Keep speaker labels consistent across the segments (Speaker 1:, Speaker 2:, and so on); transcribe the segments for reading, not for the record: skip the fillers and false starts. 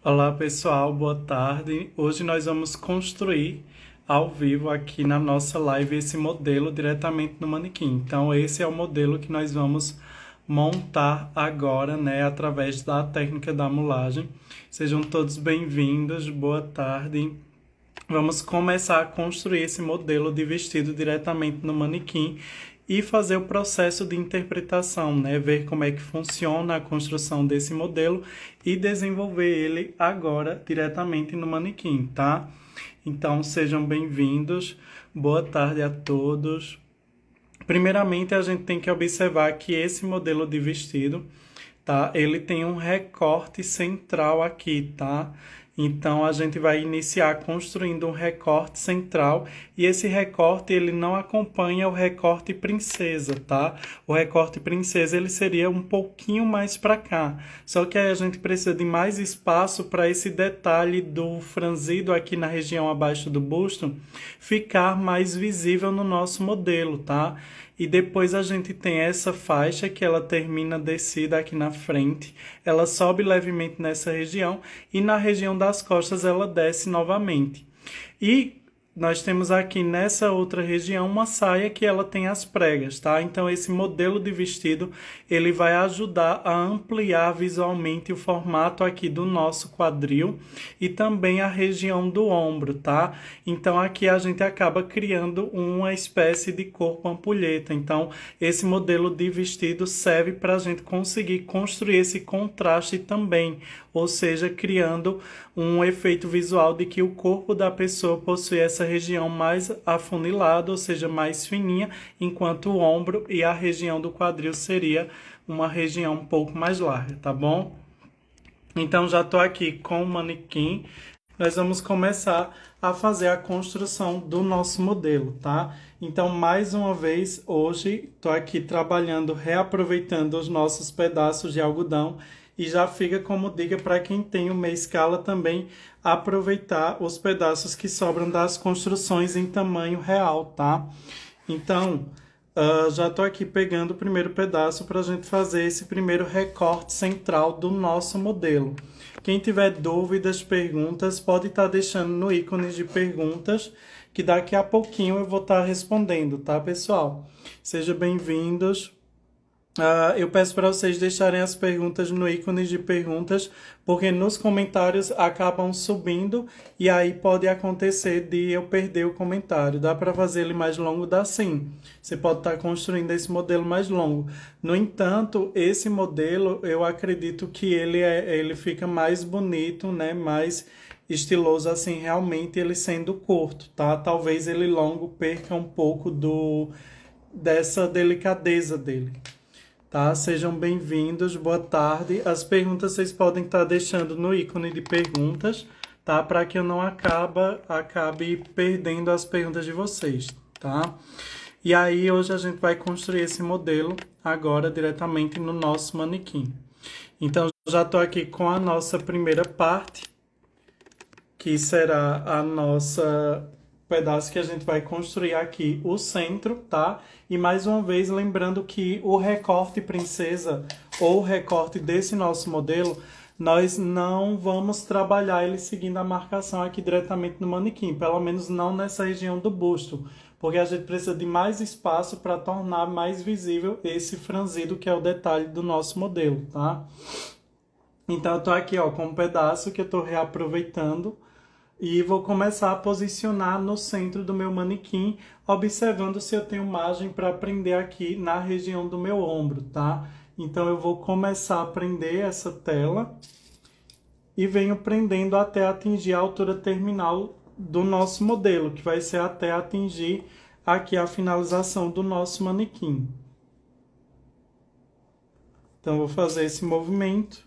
Speaker 1: Olá pessoal, boa tarde. Hoje nós vamos construir ao vivo aqui na nossa live esse modelo diretamente no manequim. Então esse é o modelo que nós vamos montar agora, né, através da técnica da mulagem. Sejam todos bem-vindos, boa tarde. Vamos começar a construir esse modelo de vestido diretamente no manequim e fazer o processo de interpretação, né? Ver como é que funciona a construção desse modelo e desenvolver ele agora diretamente no manequim, tá? Então sejam bem-vindos, boa tarde a todos. Primeiramente, a gente tem que observar que esse modelo de vestido, tá? Ele tem um recorte central aqui, tá? Então a gente vai iniciar construindo um recorte central e esse recorte ele não acompanha o recorte princesa, tá? O recorte princesa ele seria um pouquinho mais para cá. Só que aí a gente precisa de mais espaço para esse detalhe do franzido aqui na região abaixo do busto ficar mais visível no nosso modelo, tá? E depois a gente tem essa faixa que ela termina descida aqui na frente. Ela sobe levemente nessa região e na região das costas ela desce novamente. E nós temos aqui nessa outra região uma saia que ela tem as pregas, tá? Então esse modelo de vestido, ele vai ajudar a ampliar visualmente o formato aqui do nosso quadril e também a região do ombro, tá? Então aqui a gente acaba criando uma espécie de corpo ampulheta. Então esse modelo de vestido serve para a gente conseguir construir esse contraste também, ou seja, criando um efeito visual de que o corpo da pessoa possui essa região mais afunilada, ou seja, mais fininha, enquanto o ombro e a região do quadril seria uma região um pouco mais larga, tá bom? Então já estou aqui com o manequim. Nós vamos começar a fazer a construção do nosso modelo, tá? Então, mais uma vez, hoje estou aqui trabalhando, reaproveitando os nossos pedaços de algodão e já fica como dica para quem tem uma escala também aproveitar os pedaços que sobram das construções em tamanho real, tá? Então, já estou aqui pegando o primeiro pedaço para a gente fazer esse primeiro recorte central do nosso modelo. Quem tiver dúvidas, perguntas, pode estar deixando no ícone de perguntas, que daqui a pouquinho eu vou estar respondendo, tá, pessoal? Sejam bem-vindos. Eu peço para vocês deixarem as perguntas no ícone de perguntas, porque nos comentários acabam subindo e aí pode acontecer de eu perder o comentário. Dá para fazer ele mais longo? Dá sim. Você pode estar construindo esse modelo mais longo. No entanto, esse modelo, eu acredito que ele fica mais bonito, né? Mais estiloso assim, realmente ele sendo curto, tá? Talvez ele longo perca um pouco dessa delicadeza dele. Tá? Sejam bem-vindos, boa tarde. As perguntas vocês podem estar deixando no ícone de perguntas, tá? Para que eu não acabe perdendo as perguntas de vocês, tá? E aí hoje a gente vai construir esse modelo agora diretamente no nosso manequim. Então já estou aqui com a nossa primeira parte, que será a nossa pedaço que a gente vai construir aqui, o centro, tá? E mais uma vez, lembrando que o recorte princesa ou o recorte desse nosso modelo, nós não vamos trabalhar ele seguindo a marcação aqui diretamente no manequim, pelo menos não nessa região do busto, porque a gente precisa de mais espaço para tornar mais visível esse franzido que é o detalhe do nosso modelo, tá? Então eu tô aqui, ó, com um pedaço que eu tô reaproveitando e vou começar a posicionar no centro do meu manequim, observando se eu tenho margem para prender aqui na região do meu ombro, tá? Então eu vou começar a prender essa tela e venho prendendo até atingir a altura terminal do nosso modelo, que vai ser até atingir aqui a finalização do nosso manequim. Então vou fazer esse movimento.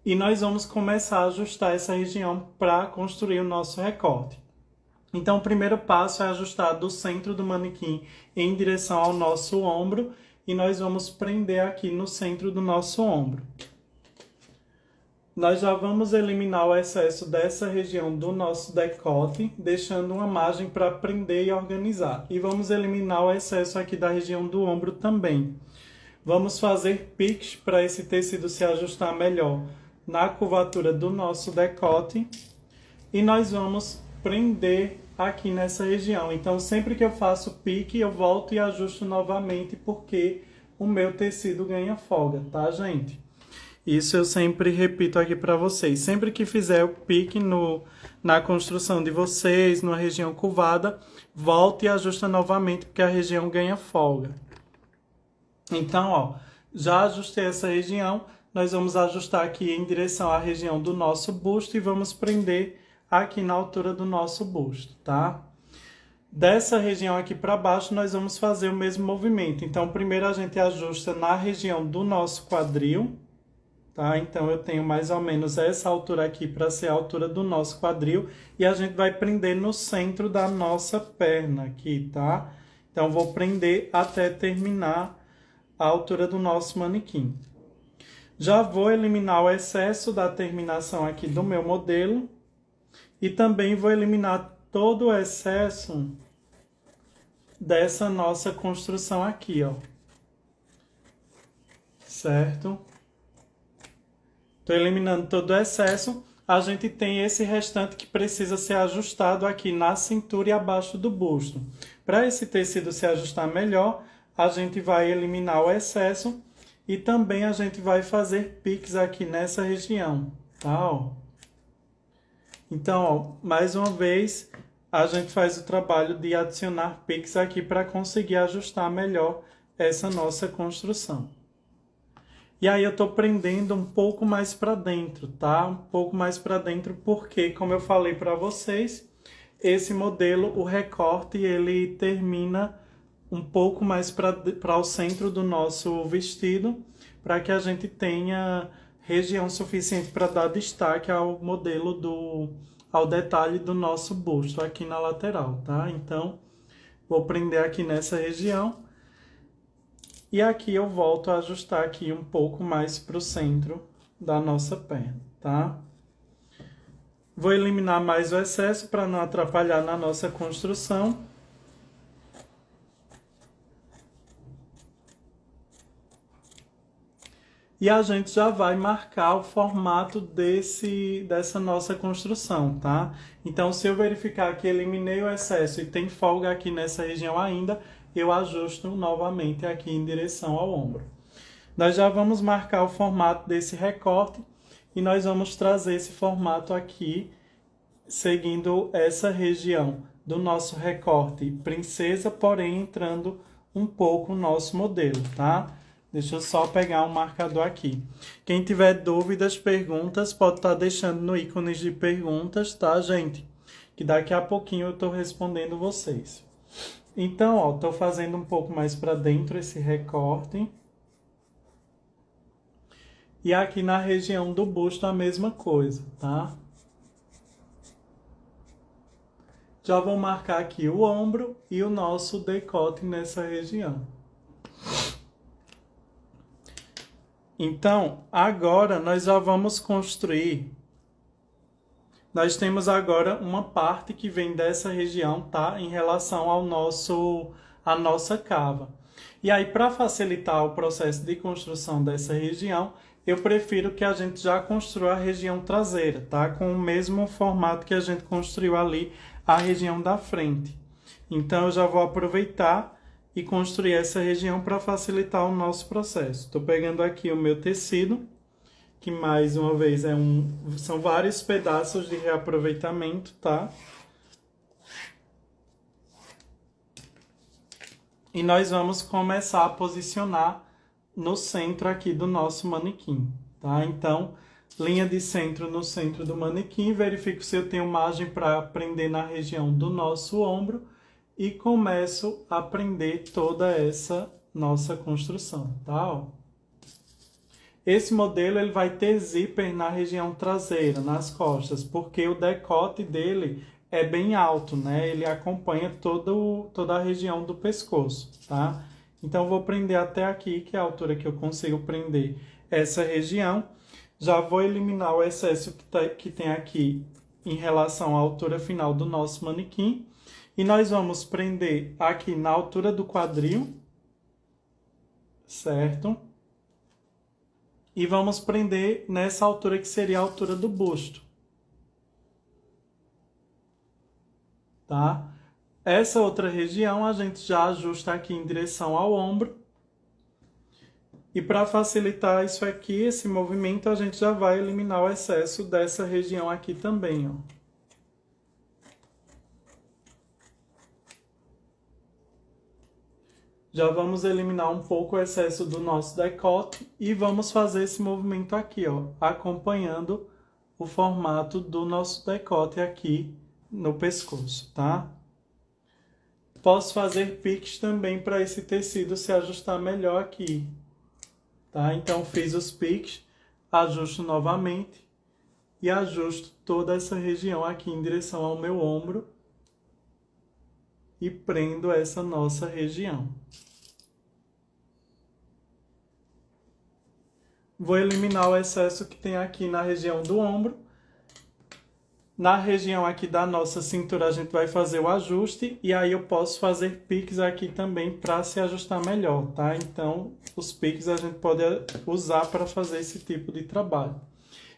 Speaker 1: E nós vamos começar a ajustar essa região para construir o nosso recorte. Então, o primeiro passo é ajustar do centro do manequim em direção ao nosso ombro e nós vamos prender aqui no centro do nosso ombro. Nós já vamos eliminar o excesso dessa região do nosso decote, deixando uma margem para prender e organizar. E vamos eliminar o excesso aqui da região do ombro também. Vamos fazer piques para esse tecido se ajustar melhor na curvatura do nosso decote e nós vamos prender aqui nessa região. Então, sempre que eu faço pique, eu volto e ajusto novamente, porque o meu tecido ganha folga, tá, gente? Isso eu sempre repito aqui para vocês. Sempre que fizer o pique na construção de vocês, numa região curvada, volte e ajusta novamente, porque a região ganha folga. Então, ó, já ajustei essa região, nós vamos ajustar aqui em direção à região do nosso busto e vamos prender aqui na altura do nosso busto, tá? Dessa região aqui para baixo, nós vamos fazer o mesmo movimento. Então, primeiro a gente ajusta na região do nosso quadril, tá? Então, eu tenho mais ou menos essa altura aqui para ser a altura do nosso quadril. E a gente vai prender no centro da nossa perna aqui, tá? Então, vou prender até terminar a altura do nosso manequim. Já vou eliminar o excesso da terminação aqui do meu modelo. E também vou eliminar todo o excesso dessa nossa construção aqui, ó. Certo? Estou eliminando todo o excesso. A gente tem esse restante que precisa ser ajustado aqui na cintura e abaixo do busto. Para esse tecido se ajustar melhor, a gente vai eliminar o excesso e também a gente vai fazer piques aqui nessa região, tá? Ó. Então, ó, mais uma vez, a gente faz o trabalho de adicionar piques aqui para conseguir ajustar melhor essa nossa construção. E aí eu estou prendendo um pouco mais para dentro, tá? Um pouco mais para dentro porque, como eu falei para vocês, esse modelo, o recorte, ele termina um pouco mais para o centro do nosso vestido, para que a gente tenha região suficiente para dar destaque ao modelo ao detalhe do nosso busto aqui na lateral, tá? Então, vou prender aqui nessa região. E aqui eu volto a ajustar aqui um pouco mais para o centro da nossa perna, tá? Vou eliminar mais o excesso para não atrapalhar na nossa construção. E a gente já vai marcar o formato dessa nossa construção, tá? Então, se eu verificar que eliminei o excesso e tem folga aqui nessa região ainda, eu ajusto novamente aqui em direção ao ombro. Nós já vamos marcar o formato desse recorte e nós vamos trazer esse formato aqui, seguindo essa região do nosso recorte princesa, porém entrando um pouco no nosso modelo, tá? Deixa eu só pegar um marcador aqui. Quem tiver dúvidas, perguntas, pode estar deixando no ícone de perguntas, tá, gente? Que daqui a pouquinho eu estou respondendo vocês. Então, ó, estou fazendo um pouco mais para dentro esse recorte. E aqui na região do busto a mesma coisa, tá? Já vou marcar aqui o ombro e o nosso decote nessa região. Então, agora nós já vamos construir. Nós temos agora uma parte que vem dessa região, tá? Em relação à nossa cava. E aí, para facilitar o processo de construção dessa região, eu prefiro que a gente já construa a região traseira, tá? Com o mesmo formato que a gente construiu ali a região da frente. Então, eu já vou aproveitar e construir essa região para facilitar o nosso processo. Estou pegando aqui o meu tecido, que mais uma vez são vários pedaços de reaproveitamento, tá? E nós vamos começar a posicionar no centro aqui do nosso manequim, tá? Então, linha de centro no centro do manequim, verifico se eu tenho margem para prender na região do nosso ombro e começo a prender toda essa nossa construção, tá? Ó. Esse modelo ele vai ter zíper na região traseira, nas costas, porque o decote dele é bem alto, né? Ele acompanha toda a região do pescoço, tá? Então, vou prender até aqui, que é a altura que eu consigo prender essa região. Já vou eliminar o excesso que tem aqui em relação à altura final do nosso manequim. E nós vamos prender aqui na altura do quadril, certo? e vamos prender nessa altura que seria a altura do busto. Tá? Essa outra região a gente já ajusta aqui em direção ao ombro. E para facilitar isso aqui, esse movimento, a gente já vai eliminar o excesso dessa região aqui também, ó. Já vamos eliminar um pouco o excesso do nosso decote e vamos fazer esse movimento aqui, ó, acompanhando o formato do nosso decote aqui no pescoço, tá? Posso fazer piques também para esse tecido se ajustar melhor aqui, tá? Então fiz os piques, ajusto novamente e ajusto toda essa região aqui em direção ao meu ombro e prendo essa nossa região. Vou eliminar o excesso que tem aqui na região do ombro. Na região aqui da nossa cintura a gente vai fazer o ajuste e aí eu posso fazer piques aqui também para se ajustar melhor, tá? Então, os piques a gente pode usar para fazer esse tipo de trabalho.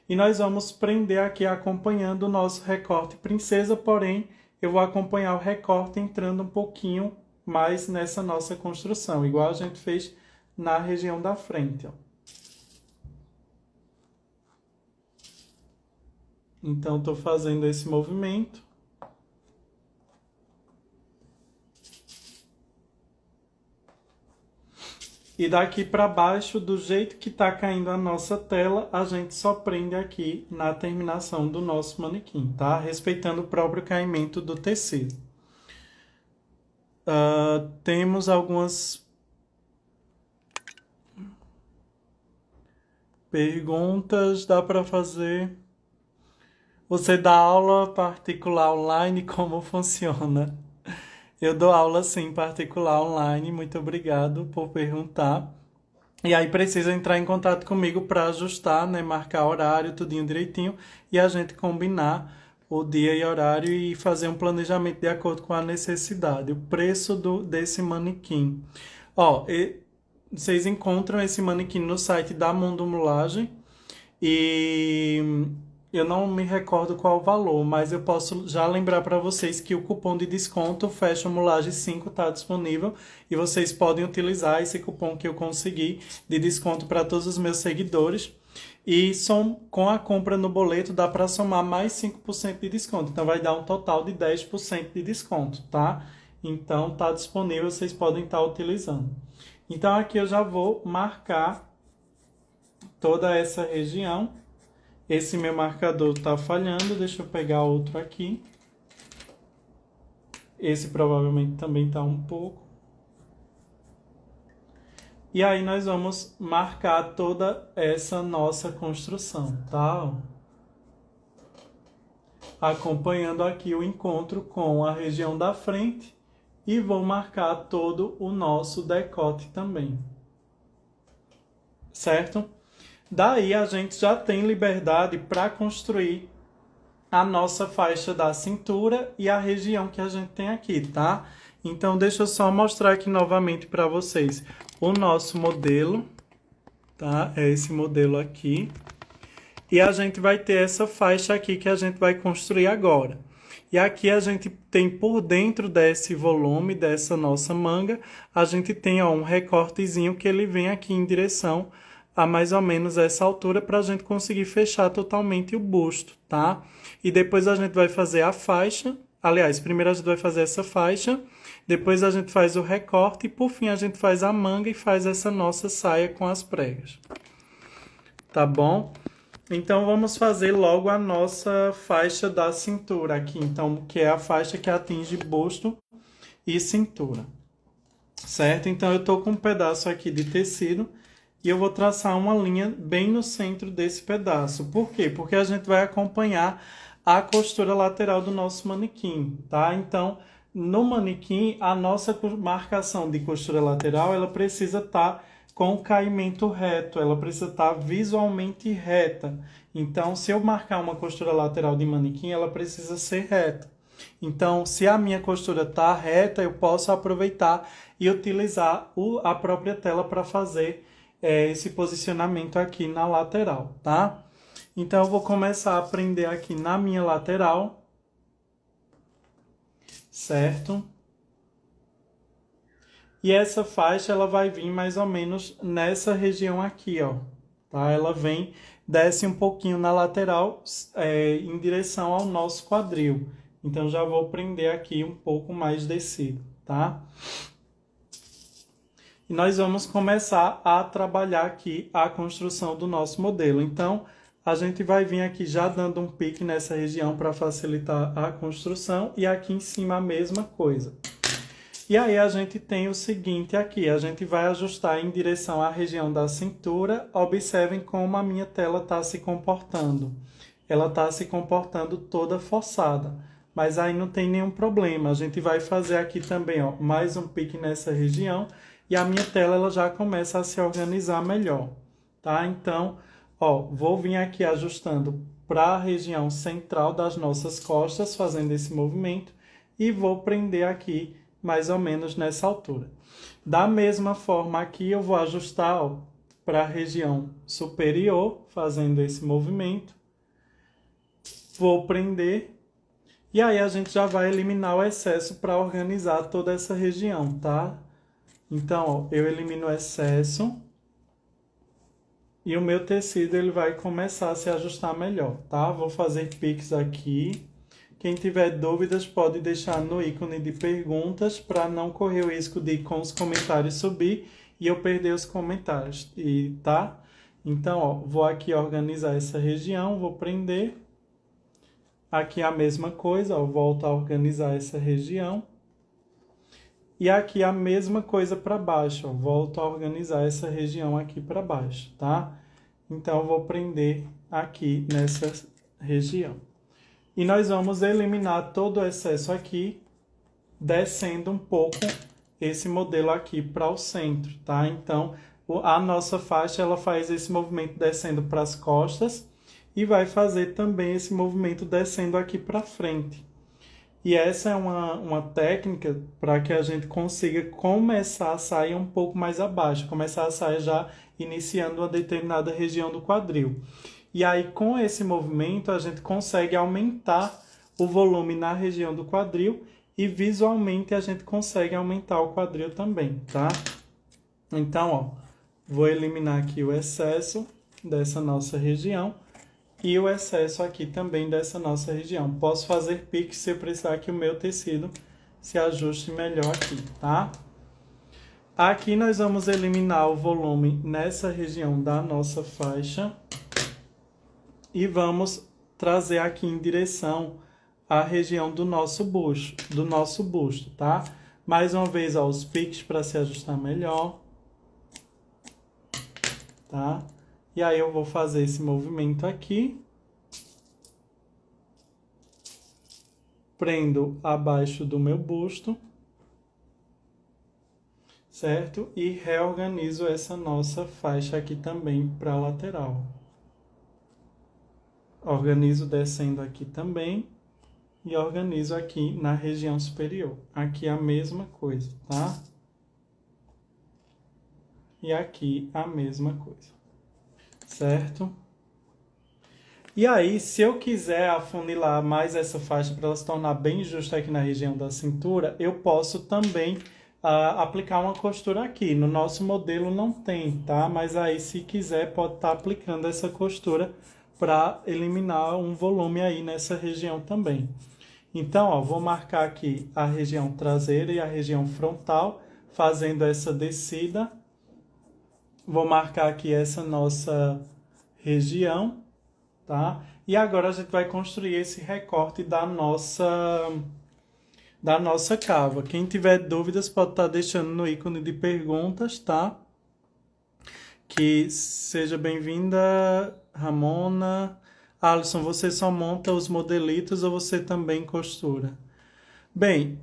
Speaker 1: E nós vamos prender aqui acompanhando o nosso recorte princesa, porém eu vou acompanhar o recorte entrando um pouquinho mais nessa nossa construção, igual a gente fez na região da frente, ó. Então, estou fazendo esse movimento. E daqui para baixo, do jeito que está caindo a nossa tela, a gente só prende aqui na terminação do nosso manequim, tá? Respeitando o próprio caimento do tecido. Temos algumas perguntas, dá para fazer... Você dá aula particular online, como funciona? Eu dou aula sim, particular online, muito obrigado por perguntar. E aí precisa entrar em contato comigo para ajustar, né, marcar horário, tudinho direitinho, e a gente combinar o dia e horário e fazer um planejamento de acordo com a necessidade. O preço desse manequim. Ó, vocês encontram esse manequim no site da Mundo Mulagem e... eu não me recordo qual o valor, mas eu posso já lembrar para vocês que o cupom de desconto Fashion Mulagem 5 está disponível e vocês podem utilizar esse cupom que eu consegui de desconto para todos os meus seguidores. E com a compra no boleto dá para somar mais 5% de desconto, então vai dar um total de 10% de desconto, tá? Então tá disponível, vocês podem estar utilizando. Então aqui eu já vou marcar toda essa região. Esse meu marcador está falhando, deixa eu pegar outro aqui. Esse provavelmente também está um pouco. E aí nós vamos marcar toda essa nossa construção, tá? Acompanhando aqui o encontro com a região da frente e vou marcar todo o nosso decote também. Certo? Daí a gente já tem liberdade para construir a nossa faixa da cintura e a região que a gente tem aqui, tá? Então deixa eu só mostrar aqui novamente para vocês o nosso modelo, tá? É esse modelo aqui. E a gente vai ter essa faixa aqui que a gente vai construir agora. E aqui a gente tem por dentro desse volume, dessa nossa manga, a gente tem ó, um recortezinho que ele vem aqui em direção a mais ou menos essa altura para a gente conseguir fechar totalmente o busto, tá? E depois a gente vai fazer a faixa, aliás, primeiro a gente vai fazer essa faixa, depois a gente faz o recorte e por fim a gente faz a manga e faz essa nossa saia com as pregas. Tá bom? Então vamos fazer logo a nossa faixa da cintura aqui, então, que é a faixa que atinge busto e cintura. Certo? Então eu tô com um pedaço aqui de tecido e eu vou traçar uma linha bem no centro desse pedaço. Por quê? Porque a gente vai acompanhar a costura lateral do nosso manequim, tá? Então, no manequim, a nossa marcação de costura lateral, ela precisa estar com o caimento reto, ela precisa estar visualmente reta. Então, se eu marcar uma costura lateral de manequim, ela precisa ser reta. Então, se a minha costura está reta, eu posso aproveitar e utilizar a própria tela para fazer esse posicionamento aqui na lateral, tá? Então, eu vou começar a prender aqui na minha lateral, certo? E essa faixa, ela vai vir mais ou menos nessa região aqui, ó, tá? Ela vem, desce um pouquinho na lateral, em direção ao nosso quadril. Então, já vou prender aqui um pouco mais descido, tá? E nós vamos começar a trabalhar aqui a construção do nosso modelo. Então, a gente vai vir aqui já dando um pique nessa região para facilitar a construção e aqui em cima a mesma coisa. E aí a gente tem o seguinte aqui, a gente vai ajustar em direção à região da cintura. Observem como a minha tela está se comportando. Ela está se comportando toda forçada, mas aí não tem nenhum problema. A gente vai fazer aqui também, ó, mais um pique nessa região e a minha tela ela já começa a se organizar melhor, tá? Então, ó, vou vir aqui ajustando para a região central das nossas costas, fazendo esse movimento e vou prender aqui mais ou menos nessa altura. Da mesma forma aqui eu vou ajustar para a região superior, fazendo esse movimento. Vou prender e aí a gente já vai eliminar o excesso para organizar toda essa região, tá? Então, ó, eu elimino o excesso e o meu tecido ele vai começar a se ajustar melhor, tá? Vou fazer piques aqui. Quem tiver dúvidas pode deixar no ícone de perguntas para não correr o risco de com os comentários subir e eu perder os comentários, tá? Então, ó, vou aqui organizar essa região, vou prender. Aqui a mesma coisa, ó, volto a organizar essa região. E aqui a mesma coisa para baixo, ó, volto a organizar essa região aqui para baixo, tá? Então, eu vou prender aqui nessa região. E nós vamos eliminar todo o excesso aqui, descendo um pouco esse modelo aqui para o centro, tá? Então, a nossa faixa, ela faz esse movimento descendo para as costas e vai fazer também esse movimento descendo aqui para frente. E essa é uma técnica para que a gente consiga começar a saia um pouco mais abaixo, começar a saia já iniciando uma determinada região do quadril. E aí, com esse movimento, a gente consegue aumentar o volume na região do quadril e visualmente a gente consegue aumentar o quadril também, tá? Então, ó, vou eliminar aqui o excesso dessa nossa região e o excesso aqui também dessa nossa região. Posso fazer pique se eu precisar que o meu tecido se ajuste melhor aqui, tá? Aqui nós vamos eliminar o volume nessa região da nossa faixa. E vamos trazer aqui em direção à região do nosso busto, tá? Mais uma vez, ó, os piques para se ajustar melhor, tá? E aí eu vou fazer esse movimento aqui. Prendo abaixo do meu busto, certo? E reorganizo essa nossa faixa aqui também para a lateral. Organizo descendo aqui também e organizo aqui na região superior. Aqui a mesma coisa, tá? E aqui a mesma coisa, certo? E aí, se eu quiser afunilar mais essa faixa para ela se tornar bem justa aqui na região da cintura, eu posso também aplicar uma costura aqui. No nosso modelo não tem, tá? Mas aí, se quiser, pode estar aplicando essa costura para eliminar um volume aí nessa região também. Então, ó, vou marcar aqui a região traseira e a região frontal, fazendo essa descida. Vou marcar aqui essa nossa região, tá? E agora a gente vai construir esse recorte da nossa cava. Quem tiver dúvidas pode estar deixando no ícone de perguntas, tá? Que seja bem-vinda, Ramona. Alisson, você só monta os modelitos ou você também costura? Bem,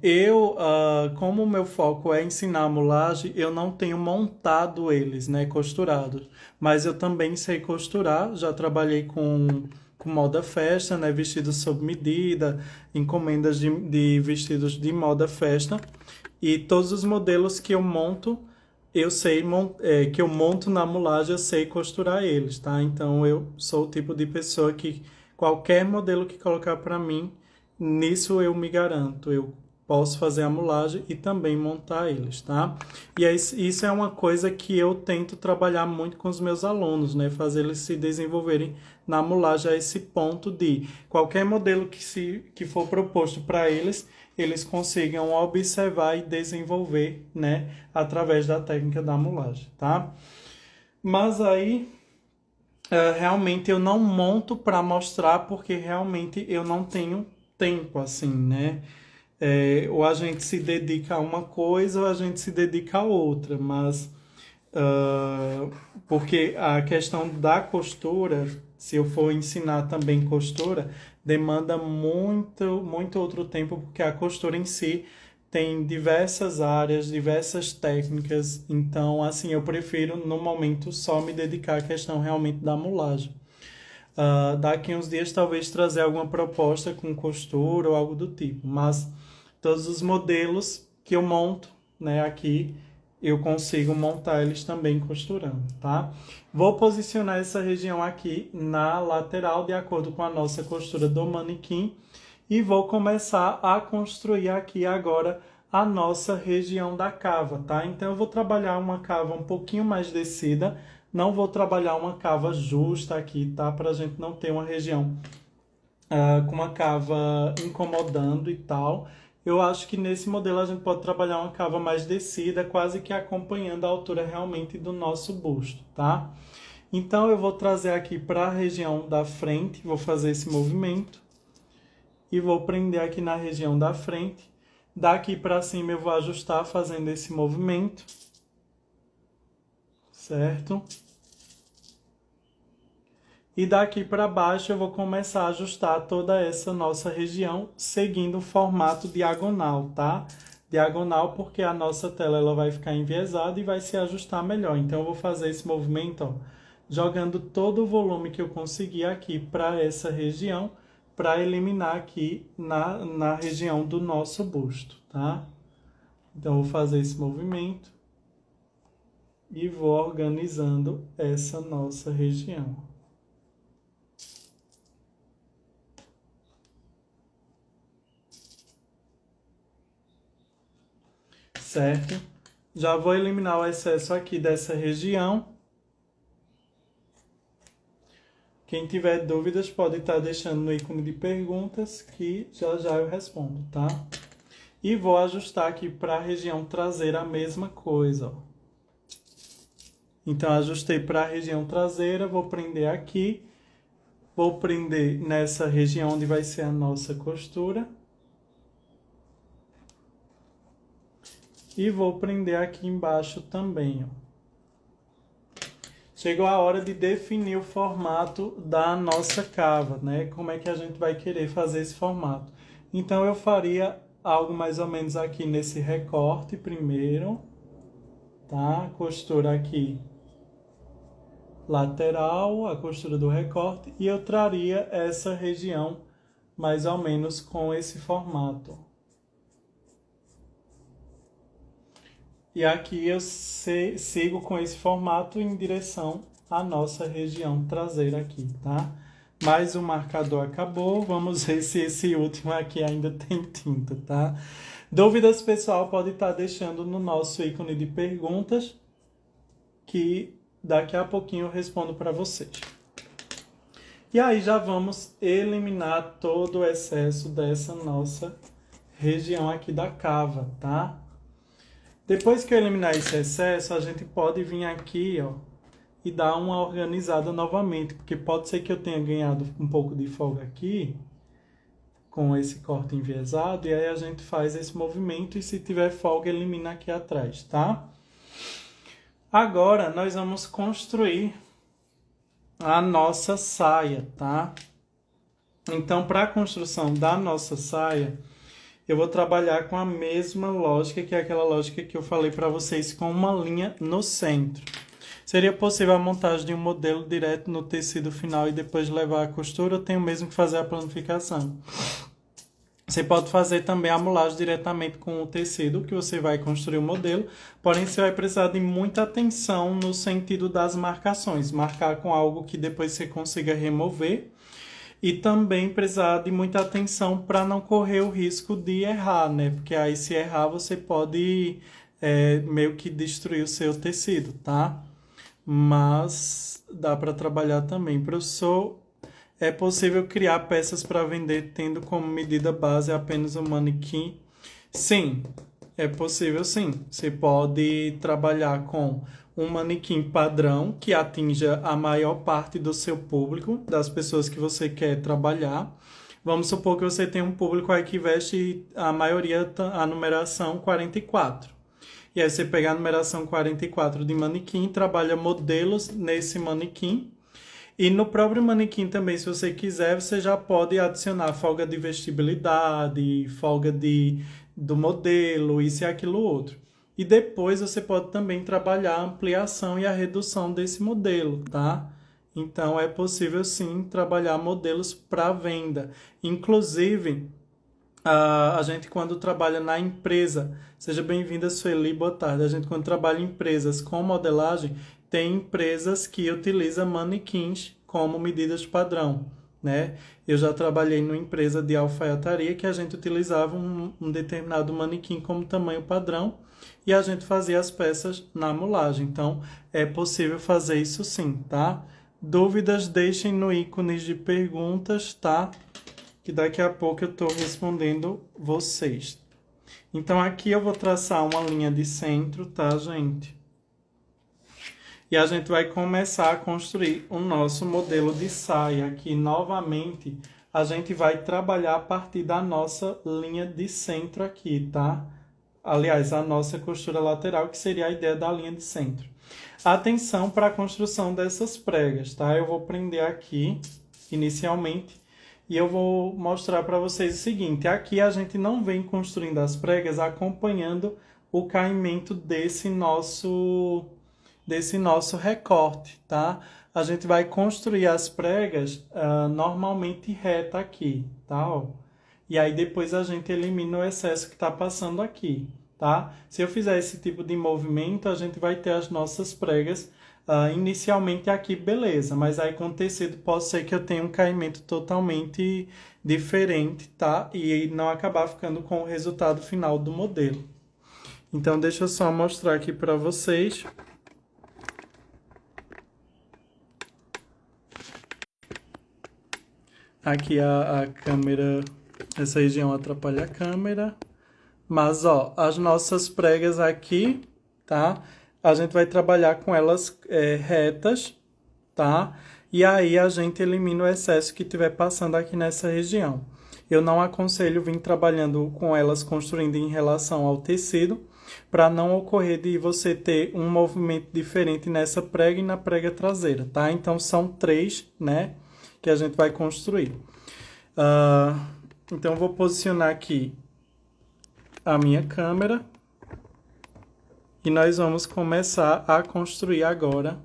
Speaker 1: como o meu foco é ensinar a mulagem, eu não tenho montado eles, né, costurados. Mas eu também sei costurar, já trabalhei com moda festa, né, vestidos sob medida, encomendas de vestidos de moda festa. E todos os modelos que eu monto, eu sei que eu monto na mulagem, eu sei costurar eles, tá? Então eu sou o tipo de pessoa que qualquer modelo que colocar para mim, nisso eu me garanto. Eu posso fazer a mulagem e também montar eles, tá? E isso é uma coisa que eu tento trabalhar muito com os meus alunos, né? Fazer eles se desenvolverem na mulagem a esse ponto de qualquer modelo que for proposto para eles, eles consigam observar e desenvolver, né, através da técnica da mulagem, tá? Mas aí, realmente eu não monto para mostrar porque realmente eu não tenho tempo, assim, né? Ou a gente se dedica a uma coisa ou a gente se dedica a outra, mas porque a questão da costura, se eu for ensinar também costura, demanda muito, muito outro tempo, porque a costura em si tem diversas áreas, diversas técnicas. Então, assim, eu prefiro no momento só me dedicar à questão realmente da mulagem. Daqui uns dias talvez trazer alguma proposta com costura ou algo do tipo, mas todos os modelos que eu monto, né, aqui eu consigo montar eles também costurando, tá? Vou posicionar essa região aqui na lateral de acordo com a nossa costura do manequim e vou começar a construir aqui agora a nossa região da cava, tá? Então eu vou trabalhar uma cava um pouquinho mais descida, não vou trabalhar uma cava justa aqui, tá? Para a gente não ter uma região com uma cava incomodando e tal. Eu acho que nesse modelo a gente pode trabalhar uma cava mais descida, quase que acompanhando a altura realmente do nosso busto, tá? Então eu vou trazer aqui para a região da frente, vou fazer esse movimento e vou prender aqui na região da frente. Daqui para cima eu vou ajustar fazendo esse movimento, certo? E daqui para baixo eu vou começar a ajustar toda essa nossa região seguindo o formato diagonal, tá? Diagonal porque a nossa tela ela vai ficar enviesada e vai se ajustar melhor. Então eu vou fazer esse movimento, ó, jogando todo o volume que eu conseguir aqui para essa região, para eliminar aqui na região do nosso busto, tá? Então eu vou fazer esse movimento e vou organizando essa nossa região. Certo? Já vou eliminar o excesso aqui dessa região. Quem tiver dúvidas pode estar deixando no ícone de perguntas que já já eu respondo, tá? E vou ajustar aqui para a região traseira a mesma coisa, ó. Então ajustei para a região traseira, vou prender aqui, vou prender nessa região onde vai ser a nossa costura. E vou prender aqui embaixo também, ó. Chegou a hora de definir o formato da nossa cava, né? Como é que a gente vai querer fazer esse formato. Então eu faria algo mais ou menos aqui nesse recorte primeiro, tá? Costura aqui lateral, a costura do recorte, e eu traria essa região mais ou menos com esse formato. E aqui eu sigo com esse formato em direção à nossa região traseira aqui, tá? Mais um marcador acabou, vamos ver se esse último aqui ainda tem tinta, tá? Dúvidas, pessoal, pode estar deixando no nosso ícone de perguntas, que daqui a pouquinho eu respondo para vocês. E aí já vamos eliminar todo o excesso dessa nossa região aqui da cava, tá? Depois que eu eliminar esse excesso, a gente pode vir aqui, ó, e dar uma organizada novamente, porque pode ser que eu tenha ganhado um pouco de folga aqui, com esse corte enviesado, e aí a gente faz esse movimento e se tiver folga, elimina aqui atrás, tá? Agora, nós vamos construir a nossa saia, tá? Então, para a construção da nossa saia, eu vou trabalhar com a mesma lógica, que é aquela lógica que eu falei para vocês, com uma linha no centro. Seria possível a montagem de um modelo direto no tecido final e depois levar a costura, ou tenho mesmo que fazer a planificação? Você pode fazer também a mulagem diretamente com o tecido que você vai construir o modelo, porém você vai precisar de muita atenção no sentido das marcações, marcar com algo que depois você consiga remover e também precisar de muita atenção para não correr o risco de errar, né? Porque aí se errar você pode meio que destruir o seu tecido, tá? Mas dá para trabalhar também. Professor, é possível criar peças para vender tendo como medida base apenas um manequim? Sim, é possível sim. Você pode trabalhar com um manequim padrão que atinja a maior parte do seu público, das pessoas que você quer trabalhar. Vamos supor que você tem um público aí que veste a maioria, a numeração 44. E aí você pega a numeração 44 de manequim, trabalha modelos nesse manequim. E no próprio manequim também, se você quiser, você já pode adicionar folga de vestibilidade, do modelo, isso e aquilo outro. E depois você pode também trabalhar a ampliação e a redução desse modelo, tá? Então é possível sim trabalhar modelos para venda. Inclusive, a gente quando trabalha na empresa, seja bem-vinda, Sueli, boa tarde. A gente quando trabalha em empresas com modelagem, tem empresas que utilizam manequins como medidas padrão, né? Eu já trabalhei numa empresa de alfaiataria que a gente utilizava um determinado manequim como tamanho padrão e a gente fazia as peças na mulagem. Então, é possível fazer isso sim, tá? Dúvidas, deixem no ícone de perguntas, tá? Que daqui a pouco eu estou respondendo vocês. Então aqui eu vou traçar uma linha de centro, tá, gente? E a gente vai começar a construir o nosso modelo de saia. Aqui, novamente, a gente vai trabalhar a partir da nossa linha de centro aqui, tá? Aliás, a nossa costura lateral, que seria a ideia da linha de centro. Atenção para a construção dessas pregas, tá? Eu vou prender aqui, inicialmente, e eu vou mostrar para vocês o seguinte. Aqui a gente não vem construindo as pregas acompanhando o caimento desse nosso recorte, tá? A gente vai construir as pregas normalmente reta aqui, tá? Ó. E aí depois a gente elimina o excesso que está passando aqui, tá? Se eu fizer esse tipo de movimento, a gente vai ter as nossas pregas inicialmente aqui, beleza. Mas aí com o tecido pode ser que eu tenha um caimento totalmente diferente, tá? E não acabar ficando com o resultado final do modelo. Então deixa eu só mostrar aqui para vocês. Aqui a câmera, essa região atrapalha a câmera. Mas, ó, as nossas pregas aqui, tá? A gente vai trabalhar com elas retas, tá? E aí a gente elimina o excesso que estiver passando aqui nessa região. Eu não aconselho vir trabalhando com elas construindo em relação ao tecido, para não ocorrer de você ter um movimento diferente nessa prega e na prega traseira, tá? Então são 3, né, que a gente vai construir. Então eu vou posicionar aqui a minha câmera e nós vamos começar a construir agora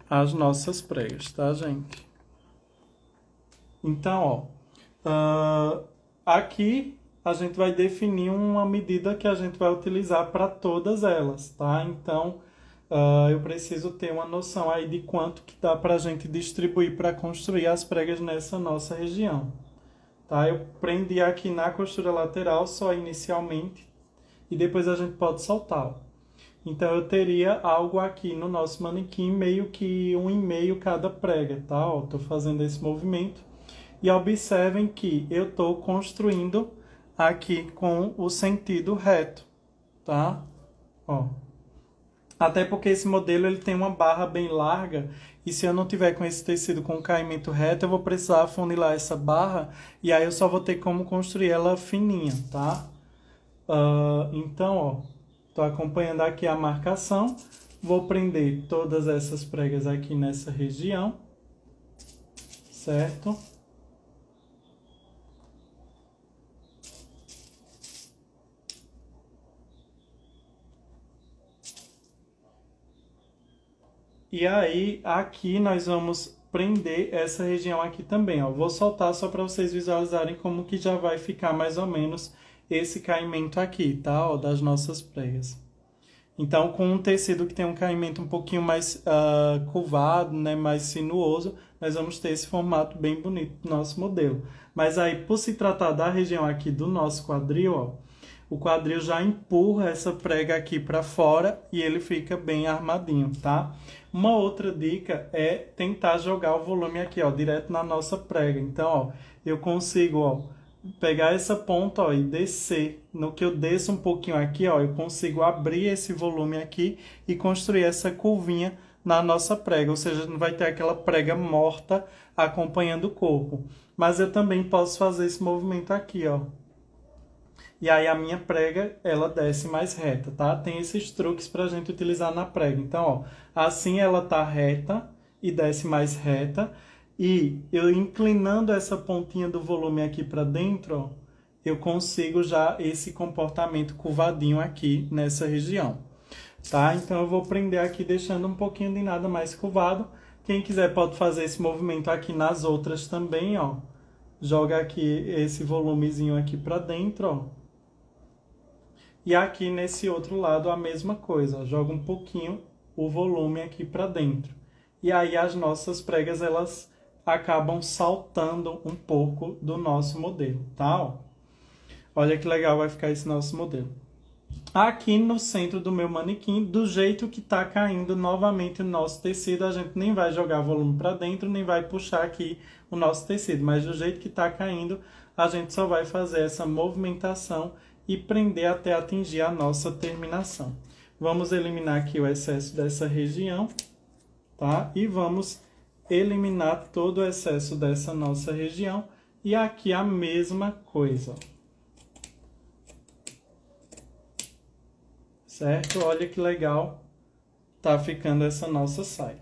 Speaker 1: as nossas pregas, tá, gente? Então, ó, aqui a gente vai definir uma medida que a gente vai utilizar para todas elas, tá? Então, eu preciso ter uma noção aí de quanto que dá para a gente distribuir para construir as pregas nessa nossa região. Tá? Eu prendi aqui na costura lateral só inicialmente e depois a gente pode soltar. Então eu teria algo aqui no nosso manequim, meio que 1,5 cada prega, tá? Ó, tô fazendo esse movimento. E observem que eu estou construindo aqui com o sentido reto, tá? Ó. Até porque esse modelo ele tem uma barra bem larga e se eu não tiver com esse tecido com caimento reto, eu vou precisar afunilar essa barra e aí eu só vou ter como construir ela fininha, tá? Então, ó, tô acompanhando aqui a marcação, vou prender todas essas pregas aqui nessa região, certo? E aí, aqui nós vamos prender essa região aqui também, ó. Vou soltar só para vocês visualizarem como que já vai ficar mais ou menos esse caimento aqui, tá? Ó, das nossas pregas. Então, com um tecido que tem um caimento um pouquinho mais curvado, né, mais sinuoso, nós vamos ter esse formato bem bonito do nosso modelo. Mas aí, por se tratar da região aqui do nosso quadril, ó, o quadril já empurra essa prega aqui para fora e ele fica bem armadinho, tá? Uma outra dica é tentar jogar o volume aqui, ó, direto na nossa prega. Então, ó, eu consigo, ó, pegar essa ponta, ó, e descer. No que eu desço um pouquinho aqui, ó, eu consigo abrir esse volume aqui e construir essa curvinha na nossa prega. Ou seja, não vai ter aquela prega morta acompanhando o corpo. Mas eu também posso fazer esse movimento aqui, ó. E aí a minha prega, ela desce mais reta, tá? Tem esses truques pra gente utilizar na prega. Então, ó, assim ela tá reta e desce mais reta. E eu inclinando essa pontinha do volume aqui para dentro, ó, eu consigo já esse comportamento curvadinho aqui nessa região, tá? Então eu vou prender aqui deixando um pouquinho de nada mais curvado. Quem quiser pode fazer esse movimento aqui nas outras também, ó. Joga aqui esse volumezinho aqui para dentro, ó. E aqui nesse outro lado a mesma coisa, ó. Joga um pouquinho o volume aqui para dentro. E aí as nossas pregas, elas acabam saltando um pouco do nosso modelo, tá? Ó. Olha que legal vai ficar esse nosso modelo. Aqui no centro do meu manequim, do jeito que tá caindo novamente o nosso tecido, a gente nem vai jogar volume para dentro, nem vai puxar aqui o nosso tecido, mas do jeito que tá caindo, a gente só vai fazer essa movimentação e prender até atingir a nossa terminação. Vamos eliminar aqui o excesso dessa região, tá? E vamos eliminar todo o excesso dessa nossa região. E aqui a mesma coisa. Certo? Olha que legal tá ficando essa nossa saia.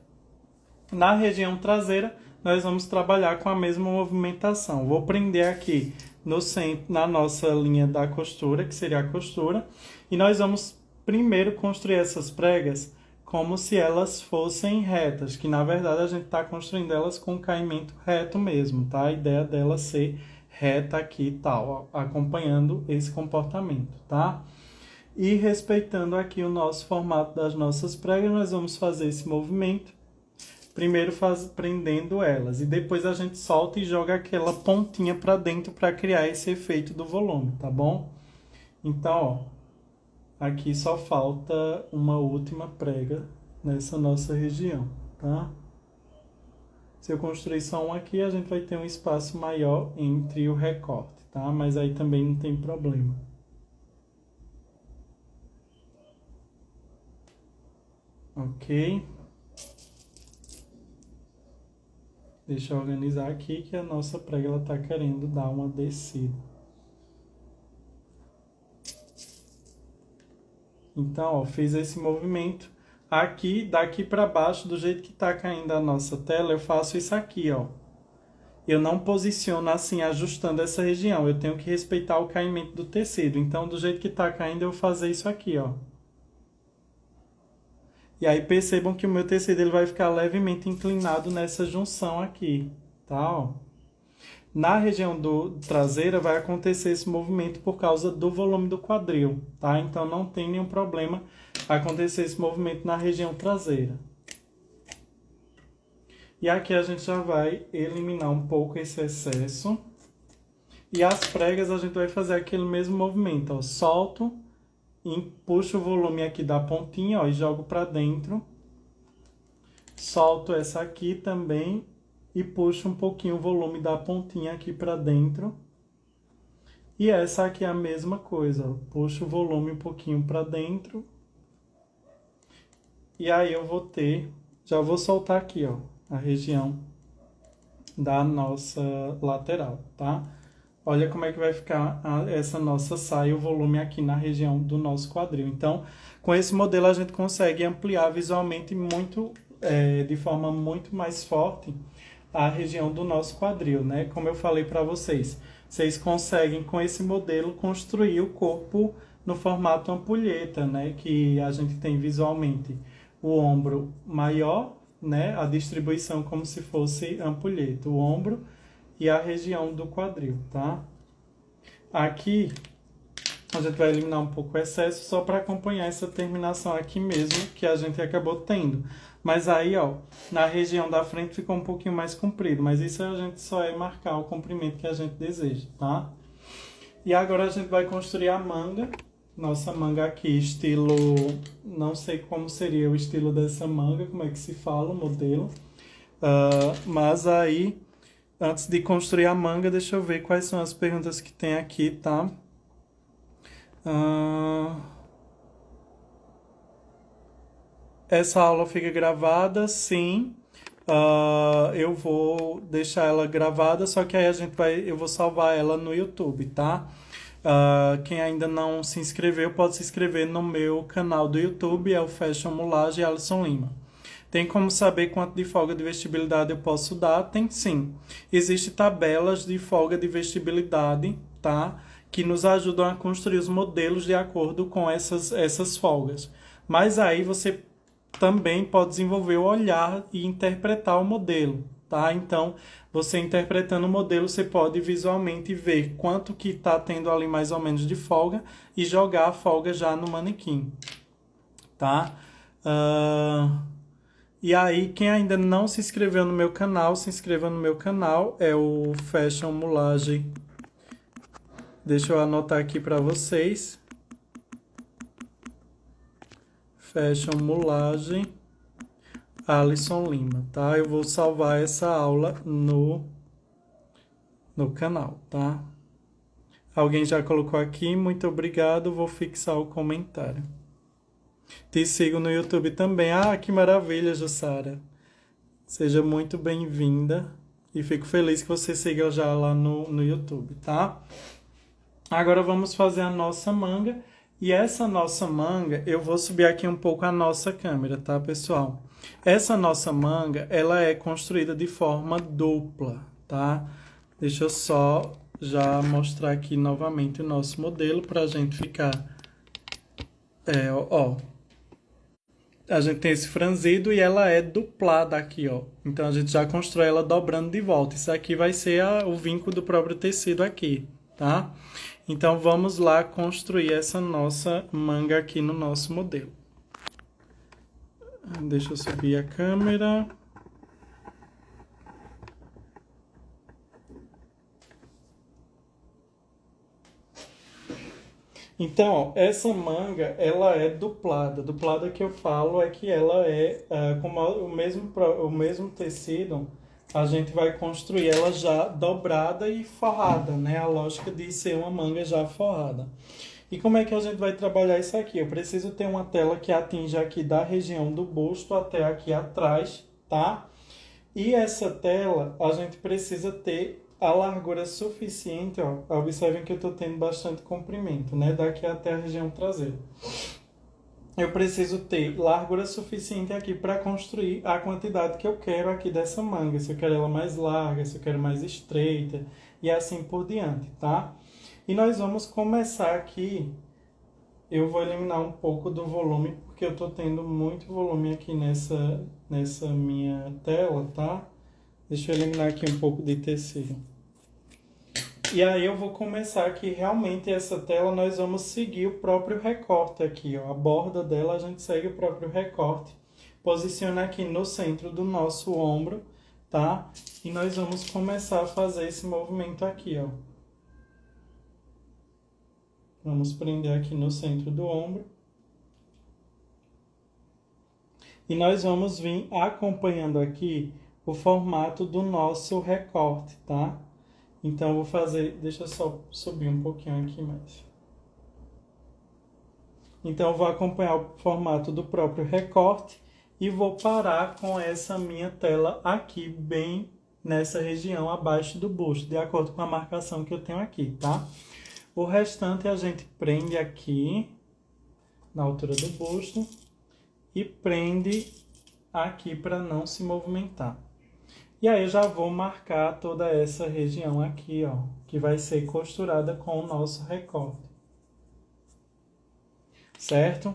Speaker 1: Na região traseira, nós vamos trabalhar com a mesma movimentação. Vou prender aqui no centro, na nossa linha da costura, que seria a costura. E nós vamos primeiro construir essas pregas como se elas fossem retas, que na verdade a gente está construindo elas com caimento reto mesmo, tá? A ideia dela ser reta aqui e tal, ó, acompanhando esse comportamento, tá? E respeitando aqui o nosso formato das nossas pregas, nós vamos fazer esse movimento, primeiro prendendo elas, e depois a gente solta e joga aquela pontinha para dentro para criar esse efeito do volume, tá bom? Então, ó. Aqui só falta uma última prega nessa nossa região, tá? Se eu construir só um aqui, a gente vai ter um espaço maior entre o recorte, tá? Mas aí também não tem problema. Ok? Deixa eu organizar aqui que a nossa prega ela tá querendo dar uma descida. Então, ó, fiz esse movimento. Aqui, daqui para baixo, do jeito que está caindo a nossa tela, eu faço isso aqui, ó. Eu não posiciono assim, ajustando essa região. Eu tenho que respeitar o caimento do tecido. Então, do jeito que está caindo, eu vou fazer isso aqui, ó. E aí, percebam que o meu tecido ele vai ficar levemente inclinado nessa junção aqui, tá, ó. Na região traseira vai acontecer esse movimento por causa do volume do quadril, tá? Então não tem nenhum problema acontecer esse movimento na região traseira. E aqui a gente já vai eliminar um pouco esse excesso. E as pregas a gente vai fazer aquele mesmo movimento, ó. Solto, e puxo o volume aqui da pontinha, ó, e jogo para dentro. Solto essa aqui também. E puxo um pouquinho o volume da pontinha aqui para dentro. E essa aqui é a mesma coisa, ó. Puxo o volume um pouquinho para dentro. E aí eu vou ter, já vou soltar aqui, ó, a região da nossa lateral, tá? Olha como é que vai ficar essa nossa saia, o volume aqui na região do nosso quadril. Então, com esse modelo a gente consegue ampliar visualmente muito, de forma muito mais forte a região do nosso quadril, né? Como eu falei para vocês, vocês conseguem com esse modelo construir o corpo no formato ampulheta, né? Que a gente tem visualmente o ombro maior, né, a distribuição como se fosse ampulheta, o ombro e a região do quadril, tá? Aqui a gente vai eliminar um pouco o excesso só para acompanhar essa terminação aqui mesmo que a gente acabou tendo. Mas aí, ó, na região da frente ficou um pouquinho mais comprido, mas isso a gente só é marcar o comprimento que a gente deseja, tá? E agora a gente vai construir a manga. Nossa manga aqui, estilo... Não sei como seria o estilo dessa manga, como é que se fala o modelo. Mas aí, antes de construir a manga, deixa eu ver quais são as perguntas que tem aqui, tá? Essa aula fica gravada, sim. Eu vou deixar ela gravada, só que aí eu vou salvar ela no YouTube, tá? Quem ainda não se inscreveu pode se inscrever no meu canal do YouTube, é o Fashion Mulagem Alisson Lima. Tem como saber quanto de folga de vestibilidade eu posso dar? Tem sim. Existem tabelas de folga de vestibilidade, tá? Que nos ajudam a construir os modelos de acordo com essas folgas. Mas aí você também pode desenvolver o olhar e interpretar o modelo, tá? Então, você interpretando o modelo, você pode visualmente ver quanto que está tendo ali mais ou menos de folga e jogar a folga já no manequim, tá? E aí, quem ainda não se inscreveu no meu canal, se inscreva no meu canal, é o Fashion Mulagem. Deixa eu anotar aqui para vocês. Fashion Mulagem Alisson Lima, tá? Eu vou salvar essa aula no canal, tá? Alguém já colocou aqui, muito obrigado, vou fixar o comentário. Te sigo no YouTube também. Ah, que maravilha, Jussara. Seja muito bem-vinda e fico feliz que você siga já lá no YouTube, tá? Agora vamos fazer a nossa manga. E essa nossa manga, eu vou subir aqui um pouco a nossa câmera, tá, pessoal? Essa nossa manga, ela é construída de forma dupla, tá? Deixa eu só já mostrar aqui novamente o nosso modelo para a gente ficar... ó. A gente tem esse franzido e ela é duplada aqui, ó. Então, a gente já constrói ela dobrando de volta. Isso aqui vai ser o vinco do próprio tecido aqui, tá? Então, vamos lá construir essa nossa manga aqui no nosso modelo. Deixa eu subir a câmera. Então, ó, essa manga, ela é duplada. Duplada que eu falo é que ela é como o mesmo tecido, a gente vai construir ela já dobrada e forrada, né? A lógica de ser uma manga já forrada. E como é que a gente vai trabalhar isso aqui? Eu preciso ter uma tela que atinja aqui da região do busto até aqui atrás, tá? E essa tela, a gente precisa ter a largura suficiente, ó. Observem que eu estou tendo bastante comprimento, né? Daqui até a região traseira. Eu preciso ter largura suficiente aqui para construir a quantidade que eu quero aqui dessa manga. Se eu quero ela mais larga, se eu quero mais estreita e assim por diante, tá? E nós vamos começar aqui. Eu vou eliminar um pouco do volume, porque eu estou tendo muito volume aqui nessa minha tela, tá? Deixa eu eliminar aqui um pouco de tecido. E aí eu vou começar aqui, realmente essa tela nós vamos seguir o próprio recorte aqui, ó. A borda dela a gente segue o próprio recorte. Posiciona aqui no centro do nosso ombro, tá? E nós vamos começar a fazer esse movimento aqui, ó. Vamos prender aqui no centro do ombro. E nós vamos vir acompanhando aqui o formato do nosso recorte, tá? Então, eu vou fazer... Deixa eu só subir um pouquinho aqui mais. Então, eu vou acompanhar o formato do próprio recorte e vou parar com essa minha tela aqui, bem nessa região abaixo do busto, de acordo com a marcação que eu tenho aqui, tá? O restante a gente prende aqui, na altura do busto, e prende aqui para não se movimentar. E aí eu já vou marcar toda essa região aqui, ó, que vai ser costurada com o nosso recorte. Certo?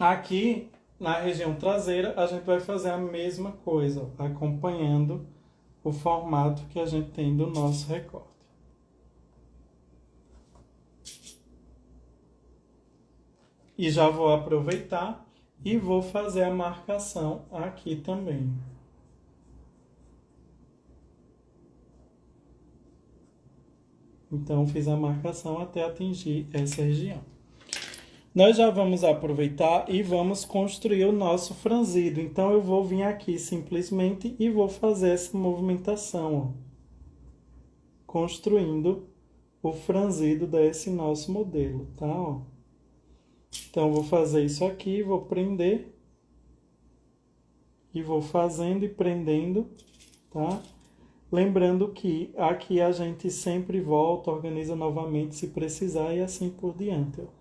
Speaker 1: Aqui na região traseira, a gente vai fazer a mesma coisa, ó, acompanhando o formato que a gente tem do nosso recorte. E já vou aproveitar e vou fazer a marcação aqui também. Então, fiz a marcação até atingir essa região. Nós já vamos aproveitar e vamos construir o nosso franzido. Então, eu vou vir aqui simplesmente e vou fazer essa movimentação, ó, construindo o franzido desse nosso modelo, tá? Ó. Então, eu vou fazer isso aqui, vou prender e vou fazendo e prendendo, tá? Lembrando que aqui a gente sempre volta, organiza novamente se precisar e assim por diante, ó.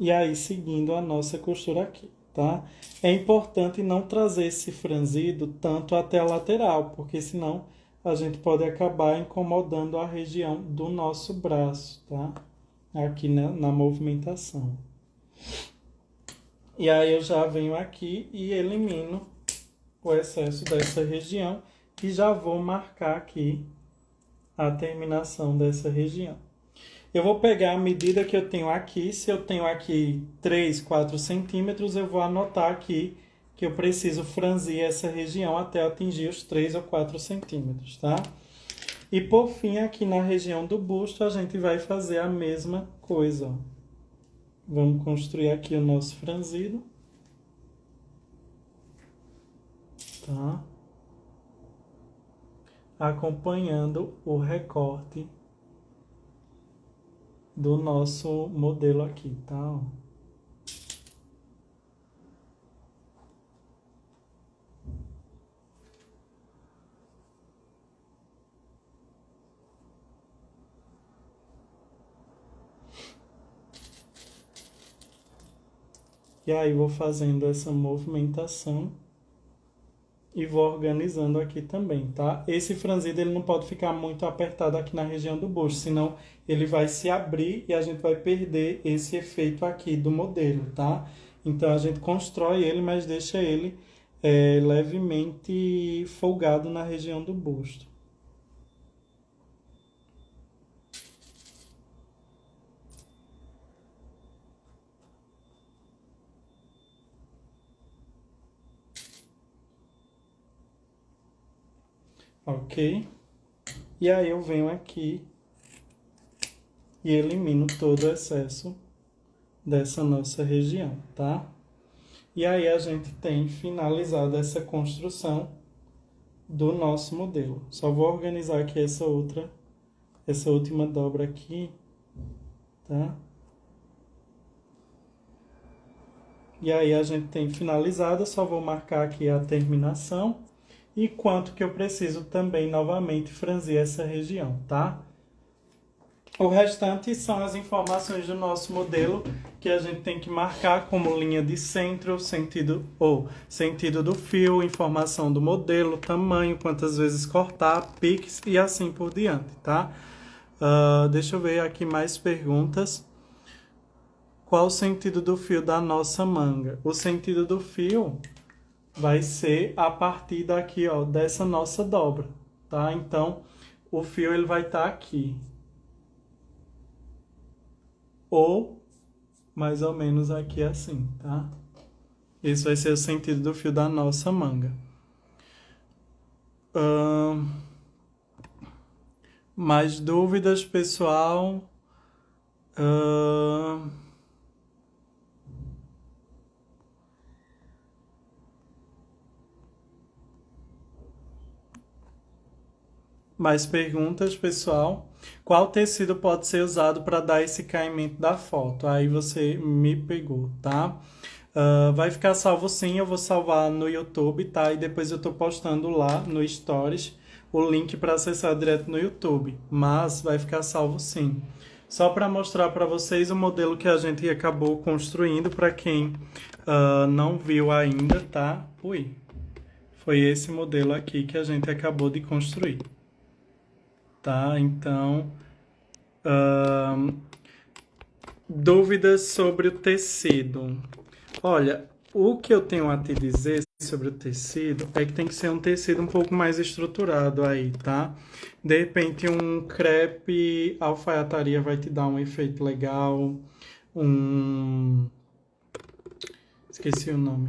Speaker 1: E aí, seguindo a nossa costura aqui, tá? É importante não trazer esse franzido tanto até a lateral, porque senão a gente pode acabar incomodando a região do nosso braço, tá? Aqui na movimentação. E aí eu já venho aqui e elimino o excesso dessa região e já vou marcar aqui a terminação dessa região. Eu vou pegar a medida que eu tenho aqui. Se eu tenho aqui 3, 4 centímetros, eu vou anotar aqui que eu preciso franzir essa região até atingir os 3 ou 4 centímetros, tá? E por fim, aqui na região do busto, a gente vai fazer a mesma coisa, ó. Vamos construir aqui o nosso franzido, tá? Acompanhando o recorte do nosso modelo aqui, tá? E aí vou fazendo essa movimentação e vou organizando aqui também, tá? Esse franzido ele não pode ficar muito apertado aqui na região do busto, senão ele vai se abrir e a gente vai perder esse efeito aqui do modelo, tá? Então a gente constrói ele, mas deixa ele levemente folgado na região do busto. Ok? E aí eu venho aqui e elimino todo o excesso dessa nossa região, tá? E aí a gente tem finalizado essa construção do nosso modelo. Só vou organizar aqui essa última dobra aqui, tá? E aí a gente tem finalizado, só vou marcar aqui a terminação e quanto que eu preciso também novamente franzir essa região, tá? O restante são as informações do nosso modelo que a gente tem que marcar como linha de centro, sentido do fio, informação do modelo, tamanho, quantas vezes cortar, piques e assim por diante, tá? Deixa eu ver aqui mais perguntas. Qual o sentido do fio da nossa manga? O sentido do fio vai ser a partir daqui, ó, dessa nossa dobra, tá? Então, o fio ele vai estar aqui. Ou mais ou menos aqui assim, tá? Esse vai ser o sentido do fio da nossa manga. Mais dúvidas, pessoal? Mais perguntas, pessoal? Qual tecido pode ser usado para dar esse caimento da foto? Aí você me pegou, tá? Vai ficar salvo sim, eu vou salvar no YouTube, tá? E depois eu tô postando lá no Stories o link para acessar direto no YouTube. Mas vai ficar salvo sim. Só para mostrar para vocês o modelo que a gente acabou construindo para quem não viu ainda, tá? Foi esse modelo aqui que a gente acabou de construir. Tá? Então, Dúvidas sobre o tecido. Olha, o que eu tenho a te dizer sobre o tecido é que tem que ser um tecido um pouco mais estruturado aí, tá? De repente, um crepe alfaiataria vai te dar um efeito legal. Um. Esqueci o nome.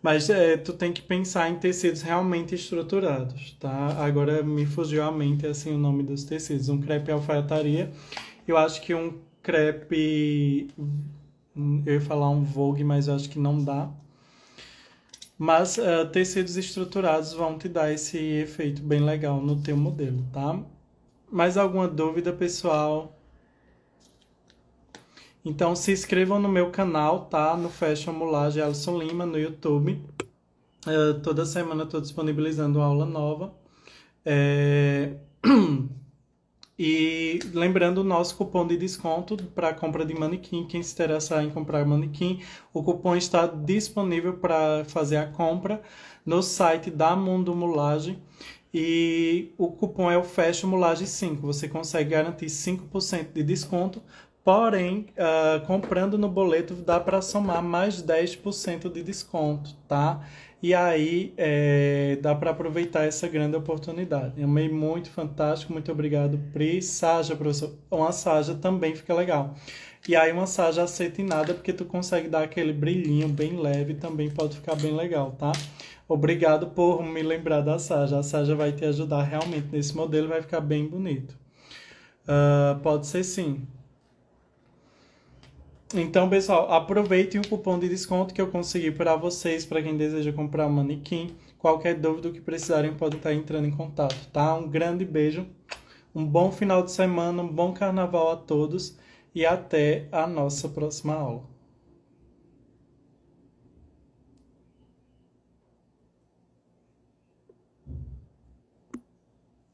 Speaker 1: Mas tu tem que pensar em tecidos realmente estruturados, tá? Agora me fugiu à mente assim o nome dos tecidos. Um crepe alfaiataria. Eu acho que um crepe. Eu ia falar um Vogue, mas eu acho que não dá. Mas tecidos estruturados vão te dar esse efeito bem legal no teu modelo, tá? Mais alguma dúvida, pessoal? Então se inscrevam no meu canal, tá? No Fashion Mulage Alisson Lima, no YouTube. Toda semana eu estou disponibilizando uma aula nova. É, E lembrando o nosso cupom de desconto para compra de manequim, quem se interessar em comprar manequim, o cupom está disponível para fazer a compra no site da Mundo Mulagem e o cupom é o Fashion Mulagem 5. Você consegue garantir 5% de desconto, porém, comprando no boleto dá para somar mais 10% de desconto, tá? E aí dá para aproveitar essa grande oportunidade. Amei muito, fantástico, muito obrigado, Pri. Saja, professor. Uma saja também fica legal. E aí uma saja acetinada, porque tu consegue dar aquele brilhinho bem leve, também pode ficar bem legal, tá? Obrigado por me lembrar da saja. A saja vai te ajudar realmente nesse modelo, vai ficar bem bonito. Pode ser sim. Então, pessoal, aproveitem o cupom de desconto que eu consegui para vocês, para quem deseja comprar um manequim. Qualquer dúvida que precisarem, podem estar entrando em contato, tá? Um grande beijo, um bom final de semana, um bom carnaval a todos e até a nossa próxima aula.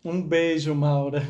Speaker 1: Um beijo, Maura.